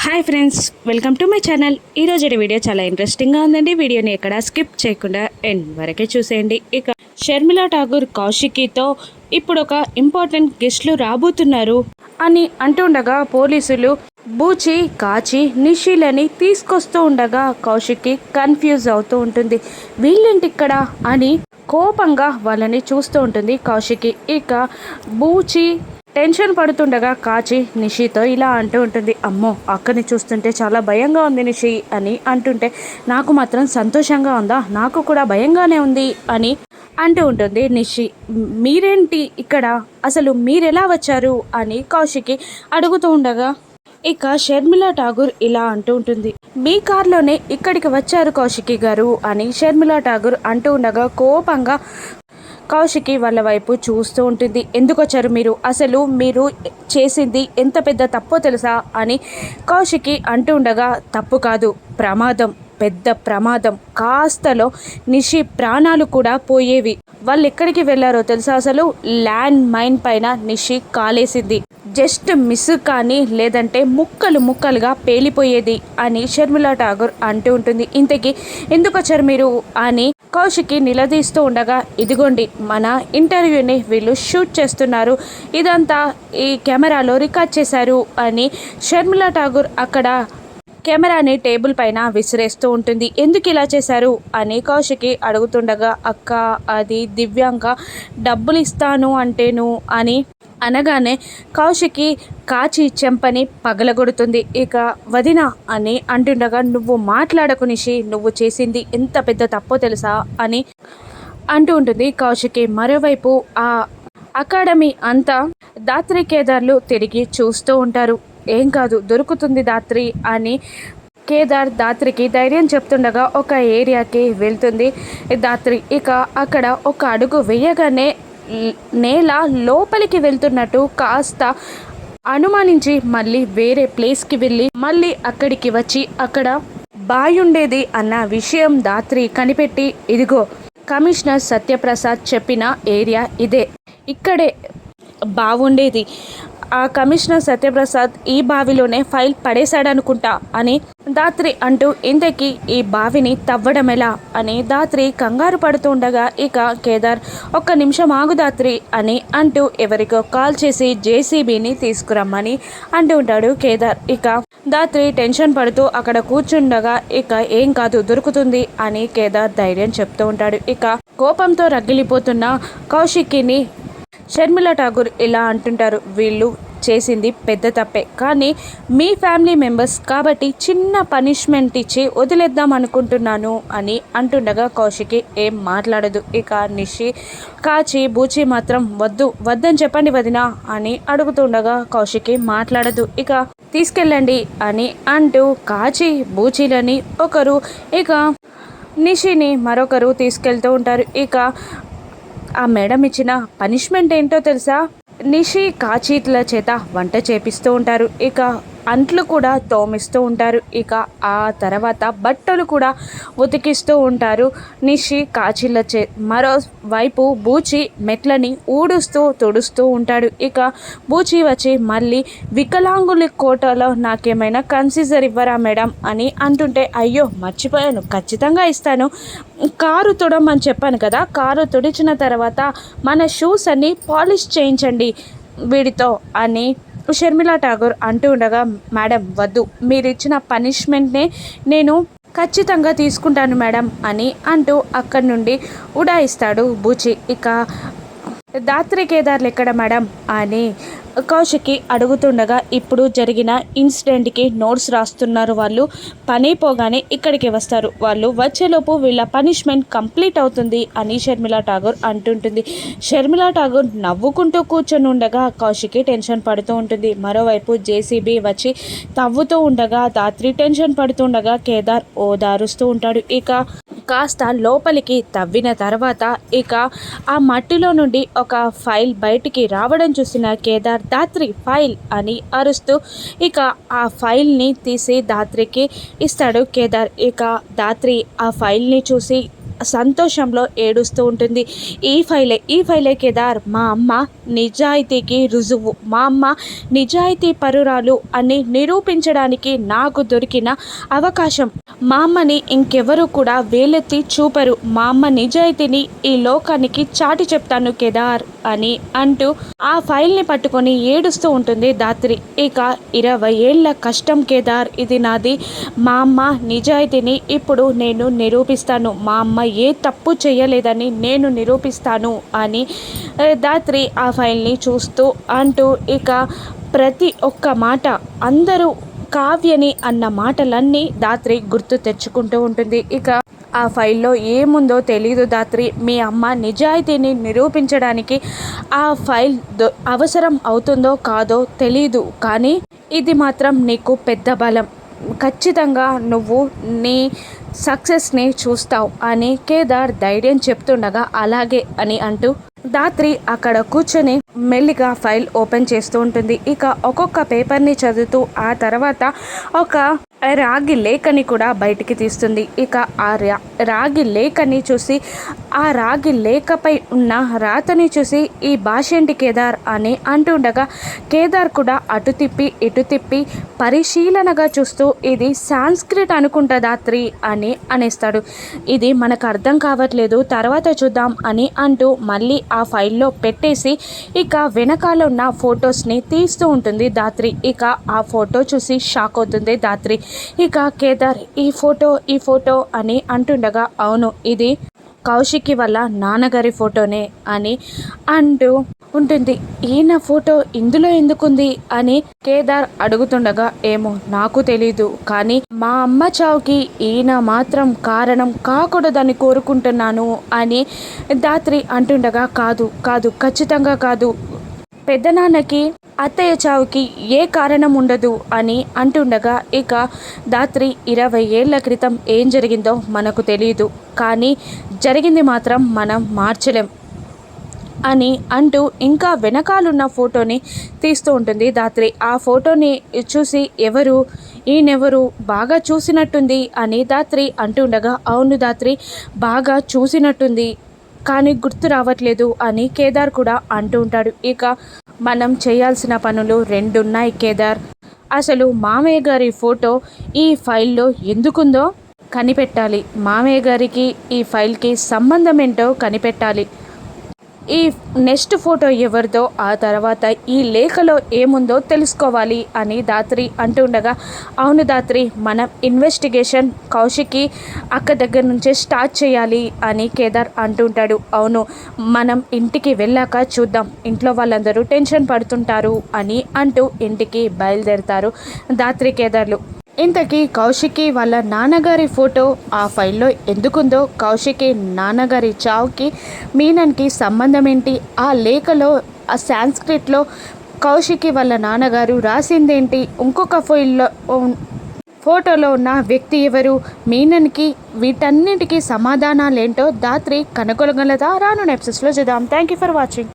Hi friends, welcome to my channel. ఈరోజు video చాలా ఇంట్రెస్టింగ్గా ఉందండి. వీడియోని ఎక్కడ స్కిప్ చేయకుండా ఎండ్ వరకే చూసేయండి. ఇక షర్మిలా ఠాగూర్ కౌశికితో ఇప్పుడు ఒక ఇంపార్టెంట్ గెస్ట్లు రాబోతున్నారు అని అంటుండగా పోలీసులు బూచి కాచి నిషిలని తీసుకొస్తూ ఉండగా కౌశికి కన్ఫ్యూజ్ అవుతూ ఉంటుంది. వీళ్ళేంటి ఇక్కడ అని కోపంగా వాళ్ళని చూస్తూ ఉంటుంది కౌశికి. ఇక బూచి టెన్షన్ పడుతుండగా కాచి నిషితో ఇలా అంటూ ఉంటుంది. అమ్మో, అక్కని చూస్తుంటే చాలా భయంగా ఉంది నిషి అని అంటుంటే నాకు మాత్రం సంతోషంగా ఉందా, నాకు కూడా భయంగానే ఉంది అని అంటూ ఉంటుంది నిషి. మీరేంటి ఇక్కడ, అసలు మీరెలా వచ్చారు అని కౌశికి అడుగుతూ ఉండగా ఇక షర్మిలా ఠాగూర్ ఇలా అంటూ ఉంటుంది. మీ కార్లోనే ఇక్కడికి వచ్చారు కౌశికి గారు అని షర్మిలా ఠాగూర్ అంటూ ఉండగా కోపంగా కౌశికి వాళ్ళ వైపు చూస్తూ ఉంటుంది. ఎందుకు వచ్చారు మీరు, అసలు మీరు చేసింది ఎంత పెద్ద తప్పో తెలుసా అని కౌశికి అంటూ ఉండగా తప్పు కాదు, ప్రమాదం, పెద్ద ప్రమాదం, కాస్తలో నిషి ప్రాణాలు కూడా పోయేవి. వాళ్ళు ఎక్కడికి వెళ్ళారో తెలుసా, అసలు ల్యాండ్ మైన్ పైన నిషి కాలేసింది, జస్ట్ మిస్ కానీ లేదంటే ముక్కలు ముక్కలుగా పేలిపోయేది అని షర్మిలా ఠాగూర్ అంటూ ఉంటుంది. ఇంతకీ ఎందుకు వచ్చారు మీరు అని కౌశికి నిలదీస్తూ ఉండగా ఇదిగోండి మన ఇంటర్వ్యూని వీళ్ళు షూట్ చేస్తున్నారు, ఇదంతా ఈ కెమెరాలో రికార్డ్ చేశారు అని షర్మిలా ఠాగూర్ అక్కడ కెమెరాని టేబుల్ పైన విసిరేస్తూ ఉంటుంది. ఎందుకు ఇలా చేశారు అని కౌశికి అడుగుతుండగా అక్క అది దివ్యాంక డబ్బులు ఇస్తాను అంటేను అని అనగానే కౌశికి కాచి చెంపని పగలగొడుతుంది. ఇక వదిన అని అంటుండగా నువ్వు మాట్లాడకు నిషి, నువ్వు చేసింది ఎంత పెద్ద తప్పో తెలుసా అని అంటూ ఉంటుంది కౌశికి. మరోవైపు ఆ అకాడమీ అంతా దాత్రి కేదార్లు తిరిగి చూస్తూ ఉంటారు. ఏం కాదు, దొరుకుతుంది దాత్రి అని కేదార్ దాత్రికి ధైర్యం చెప్తుండగా ఒక ఏరియాకి వెళ్తుంది దాత్రి. ఇక అక్కడ ఒక అడుగు వేయగానే నేల లోపలికి వెళ్తున్నట్టు కాస్త అనుమానించి మళ్ళీ వేరే ప్లేస్కి వెళ్ళి మళ్ళీ అక్కడికి వచ్చి అక్కడ బాయ్ ఉండేది అన్న విషయం దాత్రి కనిపెట్టి ఇదిగో కమిషనర్ సత్యప్రసాద్ చెప్పిన ఏరియా ఇదే, ఇక్కడే బాగుండేది, ఆ కమిషనర్ సత్యప్రసాద్ ఈ బావిలోనే ఫైల్ పడేశాడనుకుంటా అని దాత్రి అంటూ ఇంతకీ ఈ బావిని తవ్వడం ఎలా అని దాత్రి కంగారు పడుతూ ఉండగా ఇక కేదార్ ఒక్క నిమిషం ఆగు దాత్రి అని అంటూ ఎవరికో కాల్ చేసి జేసీబీని తీసుకురమ్మని అంటూ ఉంటాడు కేదార్. ఇక దాత్రి టెన్షన్ పడుతూ అక్కడ కూర్చుండగా ఇక ఏం కాదు దొరుకుతుంది అని కేదార్ ధైర్యం చెప్తూ ఉంటాడు. ఇక కోపంతో రగిలిపోతున్న కౌశికిని షర్మిలా ఠాగూర్ ఇలా అంటుంటారు. వీళ్ళు చేసింది పెద్ద తప్పే, కానీ మీ ఫ్యామిలీ మెంబర్స్ కాబట్టి చిన్న పనిష్మెంట్ ఇచ్చి వదిలేద్దాం అనుకుంటున్నాను అని అంటుండగా కౌశికి ఏం మాట్లాడదు. ఇక నిషి కాచి బూచి మాత్రం వద్దని చెప్పండి వదినా అని అడుగుతుండగా కౌశికి మాట్లాడదు. ఇక తీసుకెళ్ళండి అని అంటూ కాచి బూచీలని ఒకరు ఇక నిషిని మరొకరు తీసుకెళ్తూ ఉంటారు. ఇక ఆ మేడం ఇచ్చిన పనిష్మెంట్ ఏంటో తెలుసా, నిషి కాచీట్ల చేత వంట చేపిస్తూ ఉంటారు, ఇక అంట్లు కూడా తోమిస్తూ ఉంటారు, ఇక ఆ తర్వాత బట్టలు కూడా ఉతికిస్తూ ఉంటారు నిషి కాచీల మరోవైపు బూచి మెట్లని ఊడుస్తూ తుడుస్తూ ఉంటాడు. ఇక బూచి వచ్చి మళ్ళీ వికలాంగుల కోటాలో నాకేమైనా కన్సిజర్ ఇవ్వరా మేడం అని అంటుంటే అయ్యో మర్చిపోయాను, ఖచ్చితంగా ఇస్తాను, కారు తుడమని చెప్పాను కదా, కారు తుడిచిన తర్వాత మన షూస్ అన్ని పాలిష్ చేయించండి వీడితో అని షర్మిలా ఠాగూర్ అంటూ ఉండగా మేడం వద్దు, మీరు ఇచ్చిన పనిష్మెంట్నే నేను ఖచ్చితంగా తీసుకుంటాను మేడం అని అంటూ అక్కడి నుండి ఉడాయిస్తాడు బూచి. ఇక దాత్రి కేదార్లు ఎక్కడ మేడం అని కౌశికి అడుగుతుండగా ఇప్పుడు జరిగిన ఇన్సిడెంట్కి నోట్స్ రాస్తున్నారు వాళ్ళు, పని పోగానే ఇక్కడికి వస్తారు, వాళ్ళు వచ్చేలోపు వీళ్ళ పనిష్మెంట్ కంప్లీట్ అవుతుంది అని షర్మిలా ఠాగూర్ అంటుంటుంది. షర్మిలా ఠాగూర్ నవ్వుకుంటూ కూర్చొని ఉండగా కౌశికి టెన్షన్ పడుతూ ఉంటుంది. మరోవైపు జేసీబీ వచ్చి తవ్వుతూ ఉండగా దాత్రి టెన్షన్ పడుతుండగా కేదార్ ఓదారుస్తూ ఉంటాడు. ఇక కాస్త లోపలికి తవ్విన తర్వాత ఇక ఆ మట్టిలో నుండి ఒక ఫైల్ బయటికి రావడం చూసిన కేదార్ దాత్రి ఫైల్ అని అరుస్తూ ఇక ఆ ఫైల్ని తీసి దాత్రికి ఇస్తాడు కేదార్. ఇక దాత్రి ఆ ఫైల్ని చూసి సంతోషంలో ఏడుస్తూ ఉంటుంది. ఈ ఫైలే కేదార్ మా అమ్మ నిజాయితీకి రుజువు, మా అమ్మ నిజాయితీ పరురాలు అని నిరూపించడానికి నాకు దొరికిన అవకాశం. మా అమ్మని ఇంకెవరు కూడా వేలెత్తి చూపరు. మా అమ్మ నిజాయితీని ఈ లోకానికి చాటి చెప్తాను కేదార్ అని అంటూ ఆ ఫైల్ని పట్టుకొని ఏడుస్తూ ఉంటుంది ధాత్రి. ఇక 20 ఏళ్ల కష్టం కేదార్, ఇది నాది. మా అమ్మ నిజాయితీని ఇప్పుడు నేను నిరూపిస్తాను. మా అమ్మ ఏ తప్పు చేయలేదని నేను నిరూపిస్తాను అని ధాత్రి ఆ ఫైల్ని చూస్తూ అంటూ ఇక ప్రతి ఒక్క మాట అందరూ కావ్యని అన్న మాటలన్నీ ధాత్రి గుర్తు తెచ్చుకుంటూ ఉంటుంది. ఇక ఆ ఫైల్లో ఏముందో తెలీదు ధాత్రి. మీ అమ్మ నిజాయితీని నిరూపించడానికి ఆ ఫైల్ అవసరం అవుతుందో కాదో తెలీదు, కానీ ఇది మాత్రం నీకు పెద్ద బలం. ఖచ్చితంగా నువ్వు నీ సక్సెస్ని చూస్తావు అని కేదార్ ధైర్యం చెప్తుండగా అలాగే అని అంటూ ధాత్రి అక్కడ కూర్చొని మెల్లిగా ఫైల్ ఓపెన్ చేస్తూ ఉంటుంది. ఇక ఒక్కొక్క పేపర్ని చదువుతూ ఆ తర్వాత ఒక రాగి లేఖని కూడా బయటికి తీస్తుంది. ఇక ఆ రాగి లేఖని చూసి ఆ రాగి లేఖపై ఉన్న రాతని చూసి ఈ భాష ఏంటి కేదార్ అని అంటుండగా కేదార్ కూడా అటు తిప్పి ఇటు తిప్పి పరిశీలనగా చూస్తూ ఇది సాంస్క్రిట్ అనుకుంటా ధాత్రి అని అనేస్తాడు. ఇది మనకు అర్థం కావట్లేదు, తర్వాత చూద్దాం అని అంటూ మళ్ళీ ఆ ఫైల్లో పెట్టేసి ఇక వెనకాల ఉన్న ఫొటోస్ని తీస్తూ ఉంటుంది ధాత్రి. ఇక ఆ ఫోటో చూసి షాక్ అవుతుంది ధాత్రి. ఇక కేదార్ ఈ ఫోటో అని అంటుండగా అవును, ఇది కౌశికి వాళ్ళ నాన్నగారి ఫోటోనే అని అంటూ ఉంటుంది. ఈయన ఫోటో ఇందులో ఎందుకుంది అని కేదార్ అడుగుతుండగా ఏమో నాకు తెలీదు, కానీ మా అమ్మ చావుకి ఈయన మాత్రం కారణం కాకూడదని కోరుకుంటున్నాను అని ధాత్రి అంటుండగా కాదు ఖచ్చితంగా కాదు, పెద్దనాన్నకి అత్తయ్య చావుకి ఏ కారణం ఉండదు అని అంటుండగా ఇక ధాత్రి 20 ఏళ్ల క్రితం ఏం జరిగిందో మనకు తెలియదు, కానీ జరిగింది మాత్రం మనం మార్చలేం అని అంటూ ఇంకా వెనకాలన్న ఫోటోని తీస్తూ ఉంటుంది ధాత్రి. ఆ ఫోటోని చూసి ఈయనెవరు బాగా చూసినట్టుంది అని ధాత్రి అంటుండగా అవును ధాత్రి బాగా చూసినట్టుంది, కానీ గుర్తు రావట్లేదు అని కేదార్ కూడా అంటూ ఉంటాడు. ఇక మనం చేయాల్సిన పనులు 2 ఉన్నాయి కేదార్. అసలు మామయ్య గారి ఫోటో ఈ ఫైల్లో ఎందుకుందో కనిపెట్టాలి, మామయ్య గారికి ఈ ఫైల్కి సంబంధం ఏంటో కనిపెట్టాలి, ఈ నెక్స్ట్ ఫోటో ఎవరిదో ఆ తర్వాత ఈ లేఖలో ఏముందో తెలుసుకోవాలి అని ధాత్రి అంటుండగా అవును ధాత్రి మనం ఇన్వెస్టిగేషన్ కౌశికి అక్క దగ్గర నుంచే స్టార్ట్ చేయాలి అని కేదార్ అంటుంటాడు. అవును, మనం ఇంటికి వెళ్ళాక చూద్దాం, ఇంట్లో వాళ్ళందరూ టెన్షన్ పడుతుంటారు అని అంటూ ఇంటికి బయలుదేరుతారు ధాత్రి కేదార్లు. ఇంతకీ కౌశికి వాళ్ళ నాన్నగారి ఫోటో ఆ ఫైల్లో ఎందుకుందో, కౌశికి నాన్నగారి చావుకి మీనన్కి సంబంధం ఏంటి, ఆ లేఖలో ఆ సాంస్క్రిట్లో కౌశికి వాళ్ళ నాన్నగారు రాసిందేంటి, ఇంకొక ఫోటోలో ఉన్న వ్యక్తి ఎవరు, మీనన్కి వీటన్నిటికీ సమాధానాలేంటో ధాత్రి కనుగొనగలదా? రాను ఎపిసోడ్స్లో చూద్దాం. Thank you for watching.